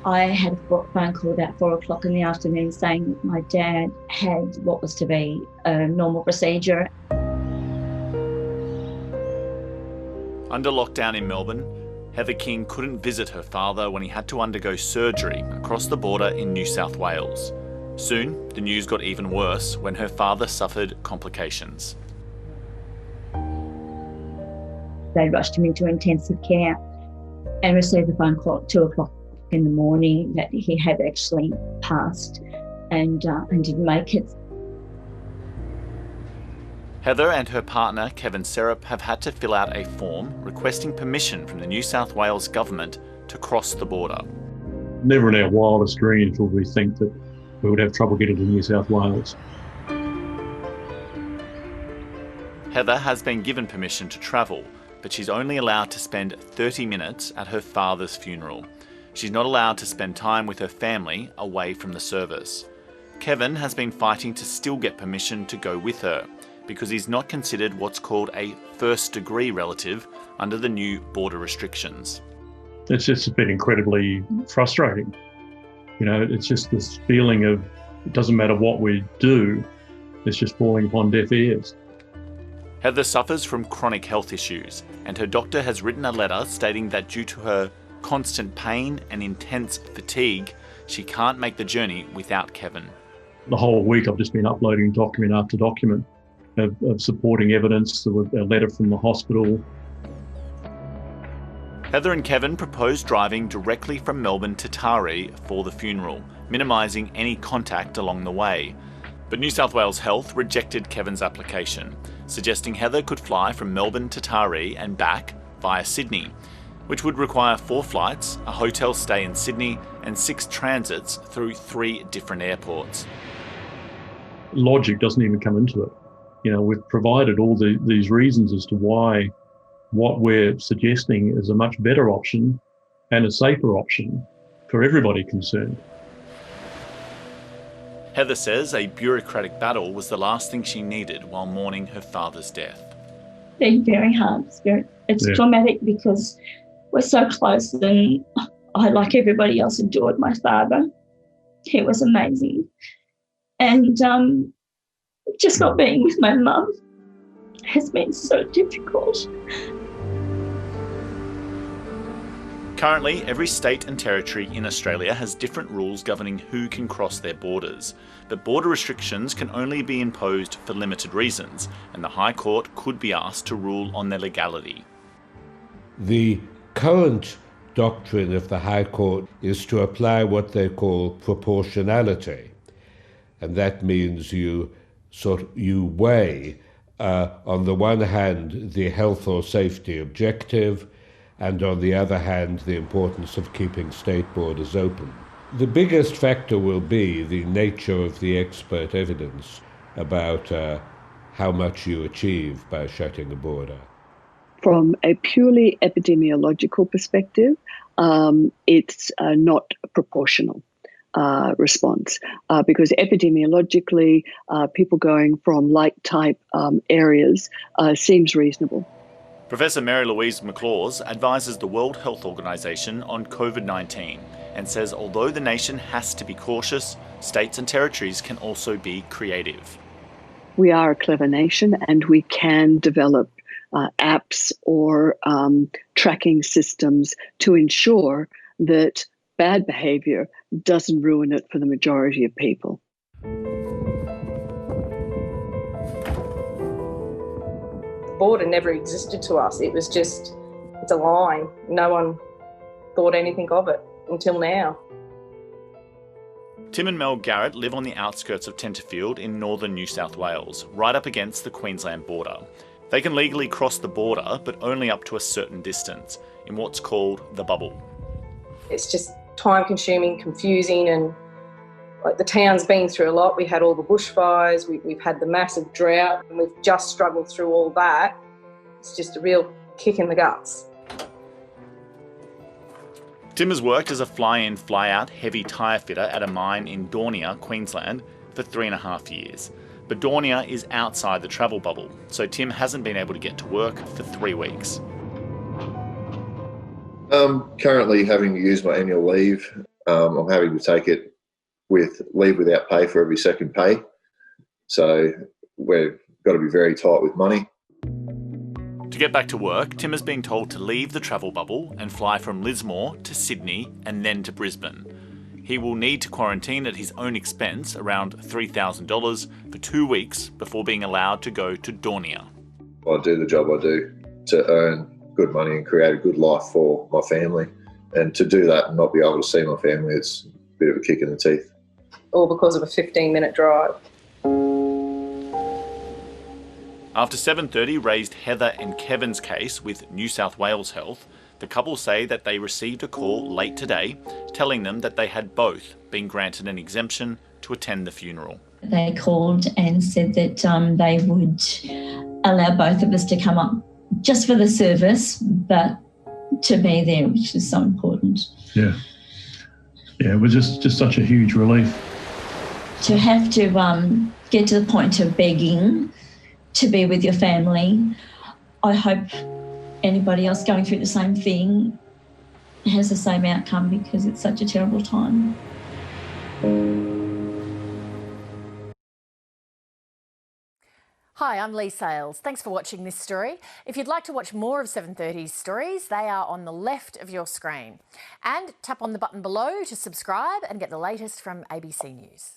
I had a phone call about 4 o'clock in the afternoon saying that my dad had what was to be a normal procedure. Under lockdown in Melbourne, Heather King couldn't visit her father when he had to undergo surgery across the border in New South Wales. Soon, the news got even worse when her father suffered complications. They rushed him into intensive care and received a phone call at 2 o'clock in the morning that he had actually passed and didn't make it. Heather and her partner, Kevin Serup, have had to fill out a form requesting permission from the New South Wales government to cross the border. Never in our wildest dreams would we think that we would have trouble getting to New South Wales. Heather has been given permission to travel, but she's only allowed to spend 30 minutes at her father's funeral. She's not allowed to spend time with her family away from the service. Kevin has been fighting to still get permission to go with her, because he's not considered what's called a first-degree relative under the new border restrictions. It's just been incredibly frustrating. It's just this feeling of it doesn't matter what we do, it's just falling upon deaf ears. Heather suffers from chronic health issues, and her doctor has written a letter stating that due to her constant pain and intense fatigue, she can't make the journey without Kevin. The whole week I've just been uploading document after document of supporting evidence. There was a letter from the hospital. Heather and Kevin proposed driving directly from Melbourne to Taree for the funeral, minimising any contact along the way. But New South Wales Health rejected Kevin's application, suggesting Heather could fly from Melbourne to Taree and back via Sydney, which would require 4 flights, a hotel stay in Sydney, and 6 transits through 3 different airports. Logic doesn't even come into it. We've provided all these reasons as to why what we're suggesting is a much better option and a safer option for everybody concerned. Heather says a bureaucratic battle was the last thing she needed while mourning her father's death. It's very hard. It's traumatic because we're so close, and I, like everybody else, adored my father. He was amazing. And just not being with my mum has been so difficult. Currently, every state and territory in Australia has different rules governing who can cross their borders, but border restrictions can only be imposed for limited reasons, and the High Court could be asked to rule on their legality. The current doctrine of the High Court is to apply what they call proportionality, and that means you weigh, on the one hand, the health or safety objective, and on the other hand, the importance of keeping state borders open. The biggest factor will be the nature of the expert evidence about how much you achieve by shutting a border. From a purely epidemiological perspective, it's not proportional. Response because epidemiologically people going from like type areas seems reasonable. Professor Mary Louise McLaws advises the World Health Organization on COVID-19 and says although the nation has to be cautious, states and territories can also be creative. We are a clever nation and we can develop apps or tracking systems to ensure that bad behaviour doesn't ruin it for the majority of people. The border never existed to us. It was just, it's a line. No one thought anything of it until now. Tim and Mel Garrett live on the outskirts of Tenterfield in northern New South Wales, right up against the Queensland border. They can legally cross the border, but only up to a certain distance, in what's called the bubble. It's just time-consuming, confusing, and like the town's been through a lot. We had all the bushfires, we've had the massive drought, and we've just struggled through all that. It's just a real kick in the guts. Tim has worked as a fly-in, fly-out heavy tyre fitter at a mine in Daunia, Queensland, for 3.5 years. But Daunia is outside the travel bubble, so Tim hasn't been able to get to work for 3 weeks. Currently having to use my annual leave I'm having to take it with leave without pay for every second pay. So we've got to be very tight with money. To get back to work, Tim has been told to leave the travel bubble and fly from Lismore to Sydney and then to Brisbane. He will need to quarantine at his own expense, around $3,000, for 2 weeks before being allowed to go to Dornier. I do the job I do to earn good money and create a good life for my family. And to do that and not be able to see my family, it's a bit of a kick in the teeth. All because of a 15-minute drive. After 7:30 raised Heather and Kevin's case with New South Wales Health, the couple say that they received a call late today telling them that they had both been granted an exemption to attend the funeral. They called and said that they would allow both of us to come up just for the service, but to be there, which is so important. Yeah, it was just such a huge relief. To have to get to the point of begging to be with your family. I hope anybody else going through the same thing has the same outcome, because it's such a terrible time. Hi, I'm Lee Sales. Thanks for watching this story. If you'd like to watch more of 730's stories, they are on the left of your screen. And tap on the button below to subscribe and get the latest from ABC News.